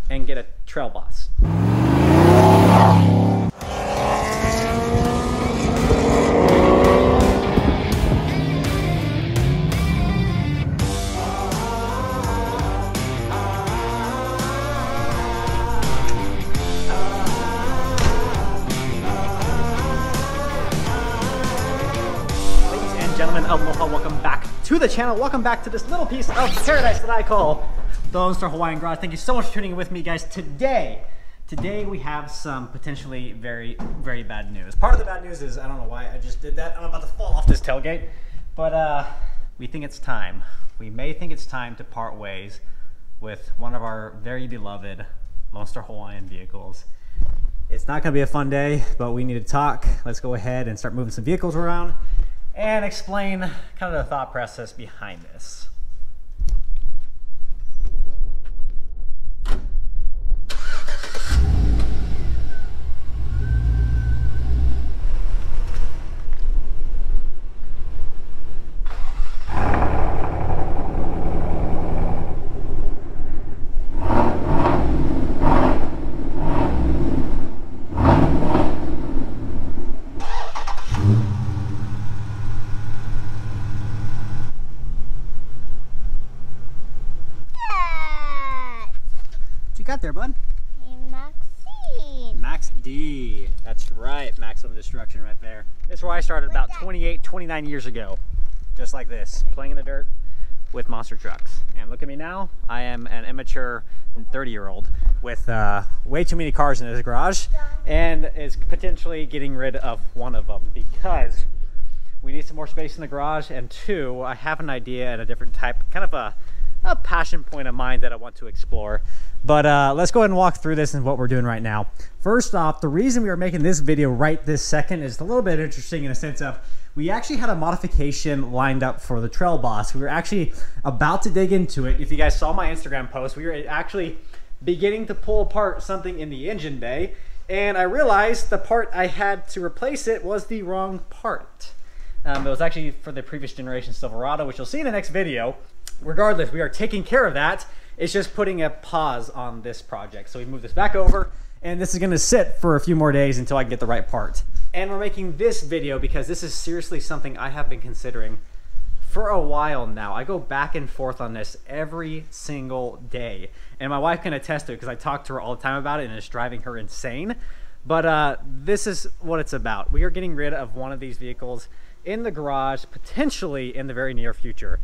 and get a Trail Boss. Gentlemen, aloha, welcome back to the channel. Welcome back to this little piece of paradise that I call the Lone Star Hawaiian Garage. Thank you so much for tuning in with me, guys. Today we have some potentially very, very bad news. Part of the bad news is, I don't know why I just did that. I'm about to fall off this tailgate, but we think it's time. We may think it's time to part ways with one of our very beloved Lone Star Hawaiian vehicles. It's not gonna be a fun day, but we need to talk. Let's go ahead and start moving some vehicles around and explain kind of the thought process behind this. Got there, bud? Maxine. Max D. That's right, Maximum Destruction right there. This is where I started about 28, 29 years ago. Just like this, playing in the dirt with monster trucks. And look at me now, I am an immature 30-year-old with way too many cars in his garage and is potentially getting rid of one of them because we need some more space in the garage, and two, I have an idea and a different type, kind of a passion point of mine that I want to explore. But let's go ahead and walk through this and what we're doing right now. First off, the reason we are making this video right this second is a little bit interesting in a sense of we actually had a modification lined up for the Trail Boss. We were actually about to dig into it. If you guys saw my Instagram post, we were actually beginning to pull apart something in the engine bay, and I realized the part I had to replace it was the wrong part. It was actually for the previous generation Silverado, which you'll see in the next video. Regardless, we are taking care of that. It's just putting a pause on this project. So we move this back over, and this is gonna sit for a few more days until I can get the right part. And we're making this video because this is seriously something I have been considering for a while now. I go back and forth on this every single day. And my wife can attest to it because I talk to her all the time about it and it's driving her insane. But this is what it's about. We are getting rid of one of these vehicles in the garage, potentially in the very near future.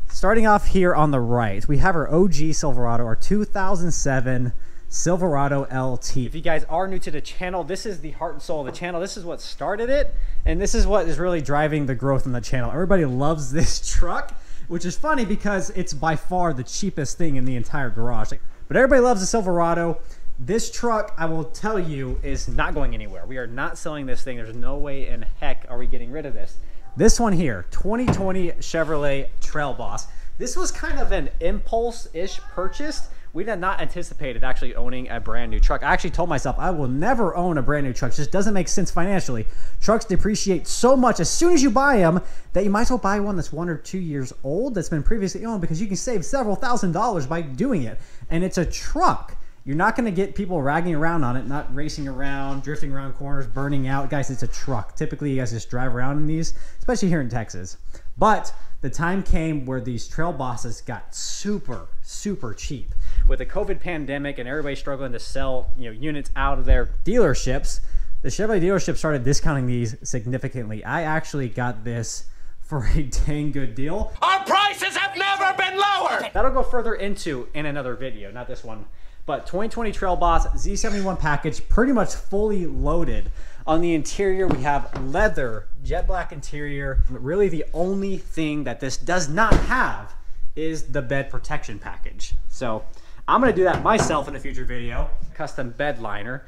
Starting off here on the right, we have our OG Silverado, our 2007 Silverado LT. If you guys are new to the channel, this is the heart and soul of the channel. This is what started it, and this is what is really driving the growth in the channel. Everybody loves this truck, which is funny because it's by far the cheapest thing in the entire garage. But everybody loves the Silverado. This truck, I will tell you, is not going anywhere. We are not selling this thing. There's no way in heck are we getting rid of this. This one here, 2020 Chevrolet Trail Boss. This was kind of an impulse-ish purchase. We did not anticipate actually owning a brand new truck. I actually told myself I will never own a brand new truck. It just doesn't make sense financially. Trucks depreciate so much as soon as you buy them that you might as well buy one that's 1 or 2 years old that's been previously owned, because you can save several $1,000s by doing it. And it's a truck. You're not going to get people ragging around on it, not racing around, drifting around corners, burning out. Guys, it's a truck. Typically, you guys just drive around in these, especially here in Texas. But the time came where these Trail Bosses got super, super cheap. With the COVID pandemic and everybody struggling to sell units out of their dealerships, the Chevrolet dealership started discounting these significantly. I actually got this for a dang good deal. Our prices have never been lower! That'll go further into in another video, not this one. But 2020 Trail Boss Z71 package, pretty much fully loaded. On the interior, we have leather, jet black interior. Really the only thing that this does not have is the bed protection package. So I'm gonna do that myself in a future video. Custom bed liner.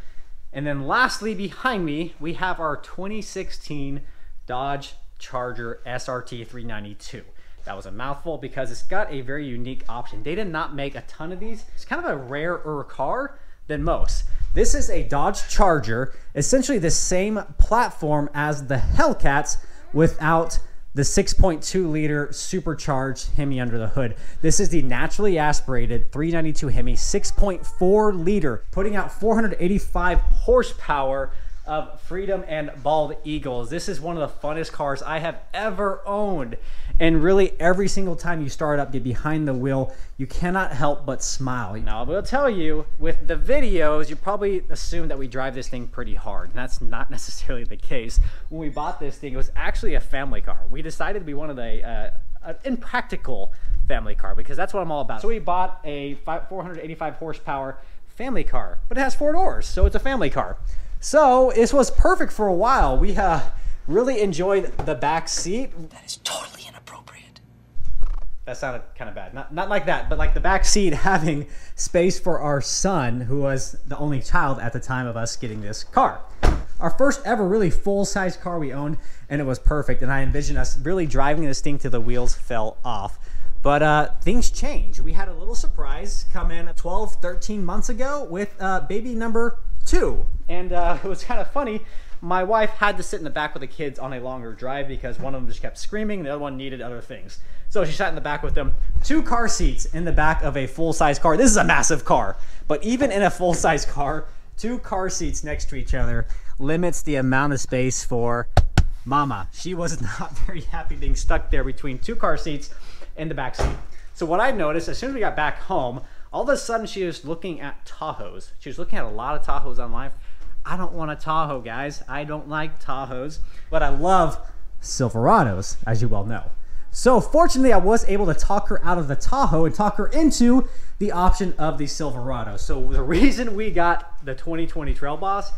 And then lastly, behind me, we have our 2016 Dodge Charger SRT 392. That was a mouthful because it's got a very unique option. They did not make a ton of these. It's kind of a rarer car than most. This is a Dodge Charger, essentially the same platform as the Hellcats without the 6.2 liter supercharged Hemi under the hood. This is the naturally aspirated 392 Hemi, 6.4 liter, putting out 485 horsepower of Freedom and Bald Eagles. This is one of the funnest cars I have ever owned. And really, every single time you start up, get behind the wheel, you cannot help but smile. Now, I will tell you, with the videos, you probably assume that we drive this thing pretty hard. And that's not necessarily the case. When we bought this thing, it was actually a family car. We decided we wanted an impractical family car because that's what I'm all about. So we bought a 485 horsepower family car, but it has 4 doors, so it's a family car. So this was perfect for a while. We really enjoyed the back seat. That is totally inappropriate. That sounded kind of bad. Not like that, but like the back seat having space for our son, who was the only child at the time of us getting this car. Our first ever really full-size car we owned, and it was perfect. And I envisioned us really driving this thing till the wheels fell off. But things change. We had a little surprise come in 12, 13 months ago with baby number 2. And it was kind of funny. My wife had to sit in the back with the kids on a longer drive because one of them just kept screaming, the other one needed other things. So she sat in the back with them. 2 car seats in the back of a full-size car. This is a massive car. But even in a full-size car, 2 car seats next to each other limits the amount of space for Mama. She was not very happy being stuck there between 2 car seats in the back seat. So what I noticed, as soon as we got back home, all of a sudden she was looking at Tahoes. She was looking at a lot of Tahoes online. I don't want a Tahoe, guys. I don't like Tahoes, but I love Silverados, as you well know. So fortunately, I was able to talk her out of the Tahoe and talk her into the option of the Silverado. So the reason we got the 2020 Trail Boss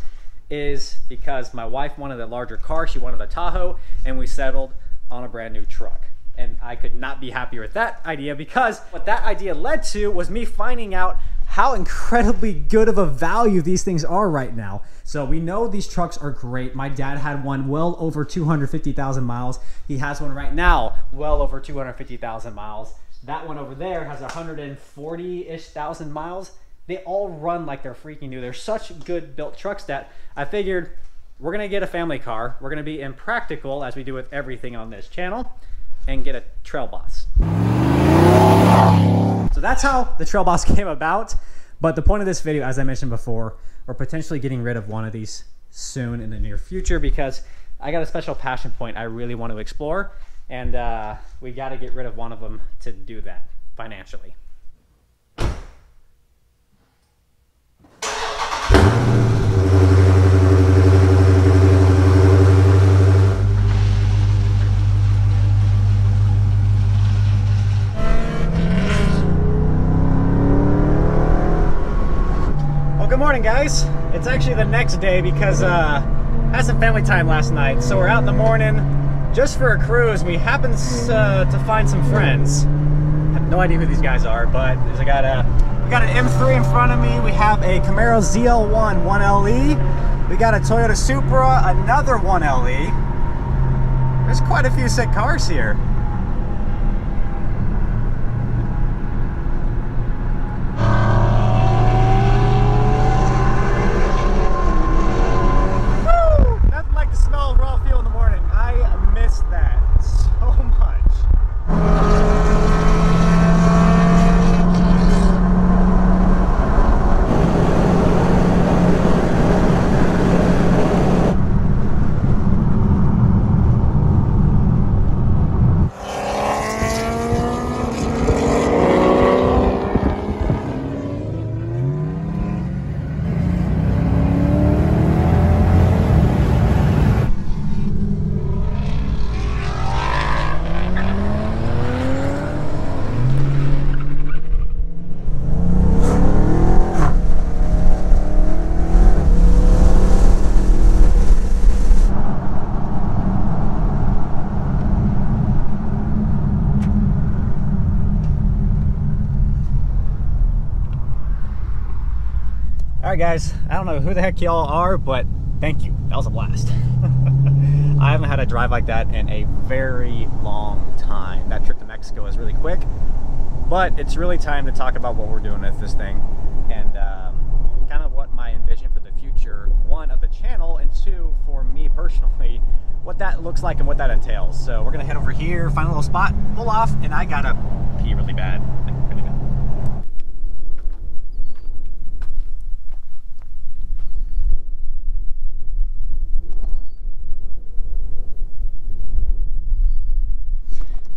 is because my wife wanted a larger car. She wanted a Tahoe, and we settled on a brand new truck. And I could not be happier with that idea, because what that idea led to was me finding out how incredibly good of a value these things are right now. So we know these trucks are great. My dad had one well over 250,000 miles. He has one right now well over 250,000 miles. That one over there has 140-ish thousand miles. They all run like they're freaking new. They're such good built trucks that I figured we're gonna get a family car. We're gonna be impractical, as we do with everything on this channel, and get a Trail Boss. So that's how the Trail Boss came about. But the point of this video, as I mentioned before, we're potentially getting rid of one of these soon in the near future, because I got a special passion point I really want to explore, and we got to get rid of one of them to do that financially. Good morning, guys. It's actually the next day because I had some family time last night, so we're out in the morning just for a cruise. We happened to find some friends. I have no idea who these guys are, but we got an M3 in front of me. We have a Camaro ZL1 1LE. We got a Toyota Supra, another 1LE. There's quite a few sick cars here. All right, guys, I don't know who the heck y'all are, but thank you. That was a blast. I haven't had a drive like that in a very long time. That trip to Mexico was really quick, but it's really time to talk about what we're doing with this thing, and kind of what my envision for the future, one, of the channel, and two, for me personally, what what that looks like and what that entails. So we're gonna head over here, find a little spot, pull off, and I gotta pee really bad. Really bad.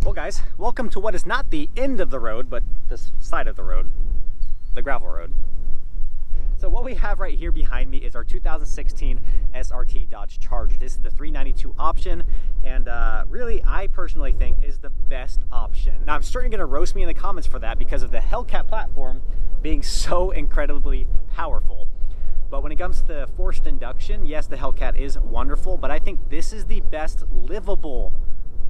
Well guys, welcome to what is not the end of the road, but this side of the road, the gravel road. So what we have right here behind me is our 2016 SRT Dodge Charger. This is the 392 option, and really I personally think is the best option. Now I'm certainly gonna roast me in the comments for that because of the Hellcat platform being so incredibly powerful. But when it comes to forced induction, yes, the Hellcat is wonderful, but I think this is the best livable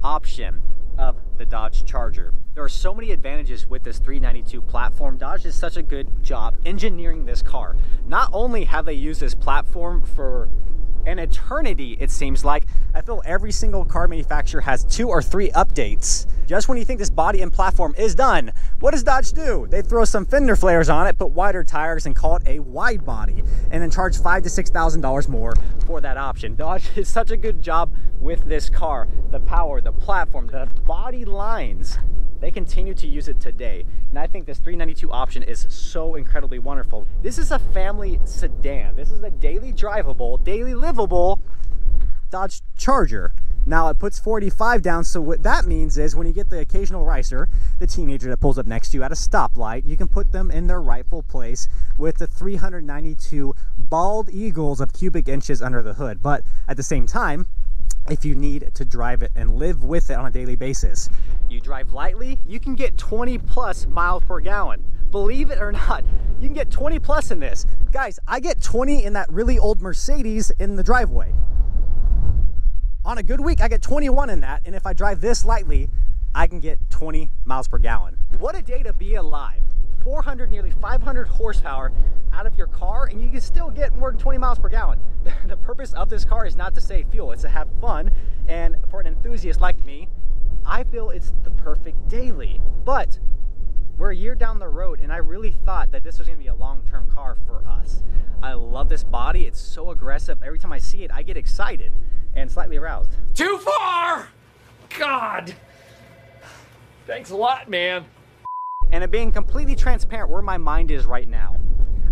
option of the Dodge Charger. There are so many advantages with this 392 platform. Dodge does such a good job engineering this car. Not only have they used this platform for an eternity, it seems like. I feel every single car manufacturer has 2 or 3 updates. Just when you think this body and platform is done, what does Dodge do? They throw some fender flares on it, put wider tires, and call it a wide body, and then charge $5,000 to $6,000 more for that option. Dodge did such a good job with this car. The power, the platform, the body lines, they continue to use it today. And I think this 392 option is so incredibly wonderful. This is a family sedan. This is a daily drivable, daily livable Dodge Charger. Now it puts 45 down, so what that means is when you get the occasional ricer, the teenager that pulls up next to you at a stoplight, you can put them in their rightful place with the 392 bald eagles of cubic inches under the hood. But at the same time, if you need to drive it and live with it on a daily basis, you drive lightly, you can get 20 plus miles per gallon. Believe it or not, you can get 20 plus in this. Guys, I get 20 in that really old Mercedes in the driveway. On a good week, I get 21 in that, and if I drive this lightly, I can get 20 miles per gallon. What a day to be alive. 400, nearly 500 horsepower out of your car, and you can still get more than 20 miles per gallon. The purpose of this car is not to save fuel, it's to have fun, and for an enthusiast like me, I feel it's the perfect daily. But we're a year down the road, and I really thought that this was gonna be a long-term car for us. I love this body, it's so aggressive. Every time I see it, I get excited and slightly aroused. Too far! God! Thanks a lot, man. And being completely transparent where my mind is right now,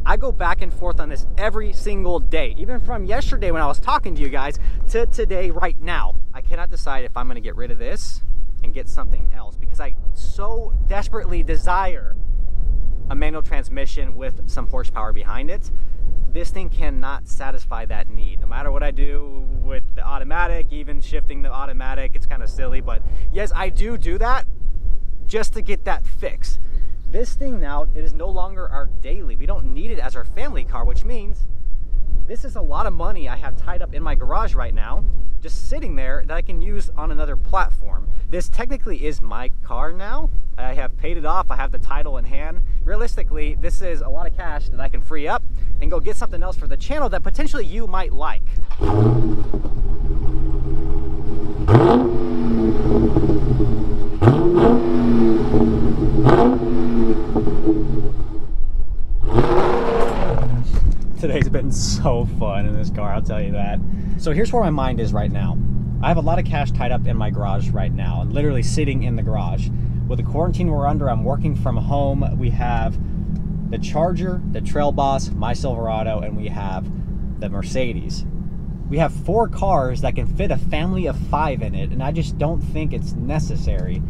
I go back and forth on this every single day, even from yesterday when I was talking to you guys to today right now. I cannot decide if I'm gonna get rid of this and get something else because I so desperately desire a manual transmission with some horsepower behind it. This thing cannot satisfy that need. No matter what I do with the automatic, even shifting the automatic, it's kind of silly, but yes, I do that just to get that fix. This thing now, it is no longer our daily. We don't need it as our family car, which means this is a lot of money I have tied up in my garage right now, just sitting there that I can use on another platform. This technically is my car now. I have paid it off, I have the title in hand. Realistically, this is a lot of cash that I can free up and go get something else for the channel that potentially you might like. Today's been so fun in this car, I'll tell you that. So here's where my mind is right now. I have a lot of cash tied up in my garage right now and literally sitting in the garage. With the quarantine we're under, I'm working from home. We have the Charger, the Trail Boss, my Silverado, and we have the Mercedes. We have 4 cars that can fit a family of 5 in it, and I just don't think it's necessary.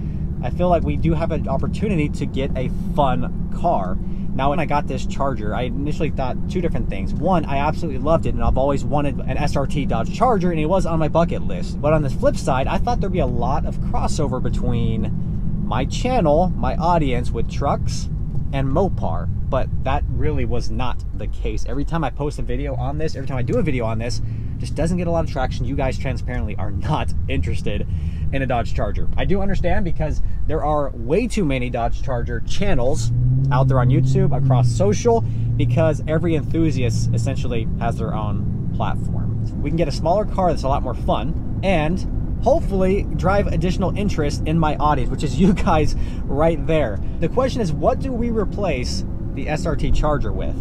I feel like we do have an opportunity to get a fun car. Now, when I got this Charger, I initially thought 2 different things. One, I absolutely loved it, and I've always wanted an SRT Dodge Charger, and it was on my bucket list. But on the flip side, I thought there'd be a lot of crossover between my channel, my audience, with trucks and Mopar. But that really was not the case. Every time I post a video on this, every time I do a video on this, just doesn't get a lot of traction. You guys transparently are not interested in a Dodge Charger. I do understand because there are way too many Dodge Charger channels out there on YouTube, across social, because every enthusiast essentially has their own platform. We can get a smaller car that's a lot more fun and hopefully drive additional interest in my audience, which is you guys right there. The question is, what do we replace the SRT Charger with?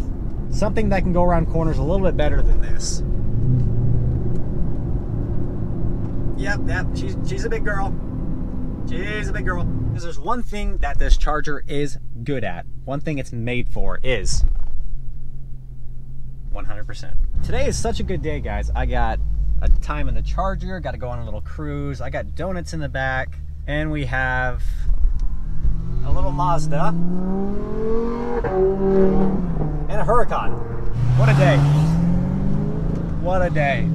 Something that can go around corners a little bit better than this. Yep. She's a big girl. She's a big girl. Because there's one thing that this Charger is good at. One thing it's made for is 100%. Today is such a good day, guys. I got a time in the Charger, got to go on a little cruise. I got donuts in the back, and we have a little Mazda and a Huracan. What a day. What a day.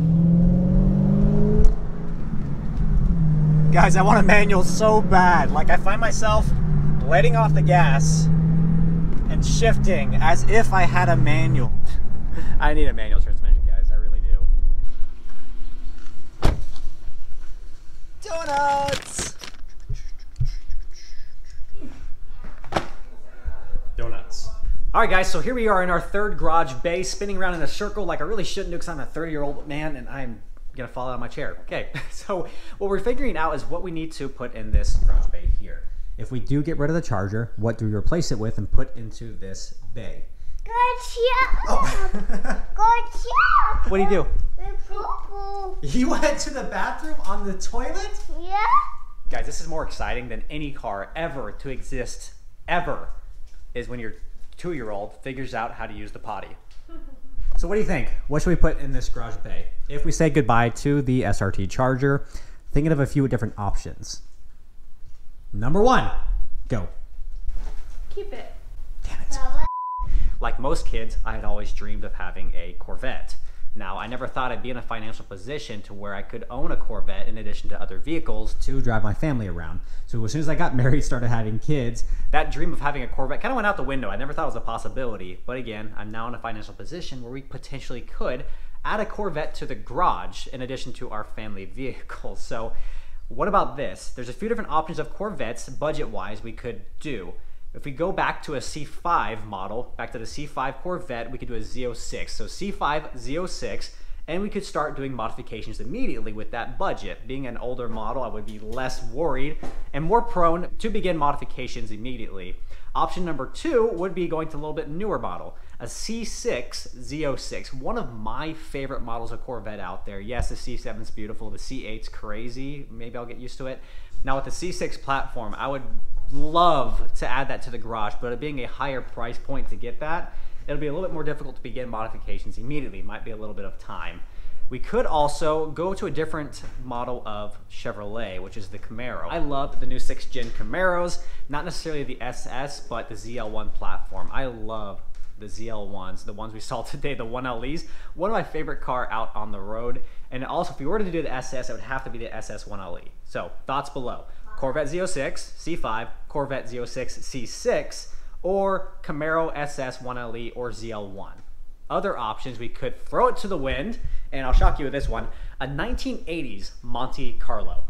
Guys, I want a manual so bad. Like, I find myself letting off the gas and shifting as if I had a manual. I need a manual transmission, guys. I really do. Donuts! Donuts. All right, guys, so here we are in our third garage bay, spinning around in a circle like I really shouldn't do because I'm a 30-year-old man and I'm gonna fall out of my chair. Okay, so what we're figuring out is what we need to put in this garage bay here. If we do get rid of the Charger, what do we replace it with and put into this bay? Gotcha! Oh. Gotcha! What do you do? Poo-poo. You went to the bathroom on the toilet? Yeah? Guys, this is more exciting than any car ever to exist, ever, is when your 2-year-old figures out how to use the potty. So what do you think? What should we put in this garage bay? If we say goodbye to the SRT Charger, thinking of a few different options. Number 1, go. Keep it. Damn it. Like most kids, I had always dreamed of having a Corvette. Now, I never thought I'd be in a financial position to where I could own a Corvette in addition to other vehicles to drive my family around. So as soon as I got married, started having kids, that dream of having a Corvette kind of went out the window. I never thought it was a possibility. But again, I'm now in a financial position where we potentially could add a Corvette to the garage in addition to our family vehicles. So what about this? There's a few different options of Corvettes, budget-wise, we could do. If we go back to a C5 model, back to the C5 Corvette, we could do a Z06. So C5, Z06, and we could start doing modifications immediately with that budget. Being an older model, I would be less worried and more prone to begin modifications immediately. Option number 2 would be going to a little bit newer model, a C6 Z06, one of my favorite models of Corvette out there. Yes, the C7's beautiful, the C8's crazy, maybe I'll get used to it. Now with the C6 platform, I would love to add that to the garage, but it being a higher price point to get that, it'll be a little bit more difficult to begin modifications immediately. Might be a little bit of time. We could also go to a different model of Chevrolet, which is the Camaro. I love the new 6th gen Camaros, not necessarily the SS, but the ZL1 platform. I love the ZL1s, the ones we saw today, the 1LEs. One of my favorite car out on the road. And also, if we were to do the SS, it would have to be the SS 1LE. So, thoughts below. Corvette Z06, C5, Corvette Z06, C6, or Camaro SS 1LE or ZL1. Other options, we could throw it to the wind, and I'll shock you with this one, a 1980s Monte Carlo.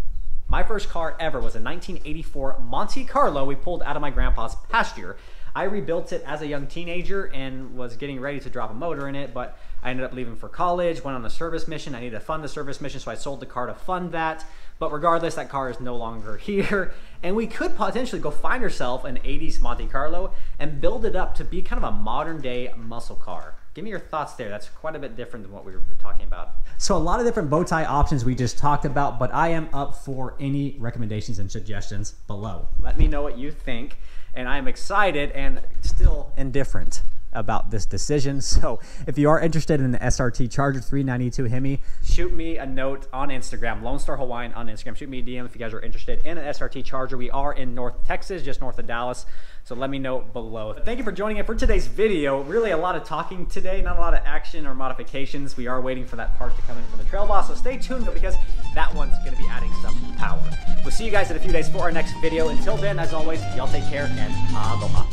My first car ever was a 1984 Monte Carlo we pulled out of my grandpa's pasture. I rebuilt it as a young teenager and was getting ready to drop a motor in it, but I ended up leaving for college, went on a service mission. I needed to fund the service mission, so I sold the car to fund that. But regardless, that car is no longer here. And we could potentially go find ourselves an 80s Monte Carlo and build it up to be kind of a modern day muscle car. Give me your thoughts there. That's quite a bit different than what we were talking about. So a lot of different bow tie options we just talked about, but I am up for any recommendations and suggestions below. Let me know what you think. And I'm excited and still indifferent about this decision. So if you are interested in the SRT Charger 392 Hemi, shoot me a note on Instagram, Lone Star Hawaiian on Instagram. Shoot me a DM if you guys are interested in an SRT Charger. We are in North Texas, just north of Dallas. So let me know below. Thank you for joining in for today's video. Really a lot of talking today, not a lot of action or modifications. We are waiting for that part to come in from the Trail Boss, so stay tuned because that one's gonna be adding some power. We'll see you guys in a few days for our next video. Until then, as always, y'all take care and aloha.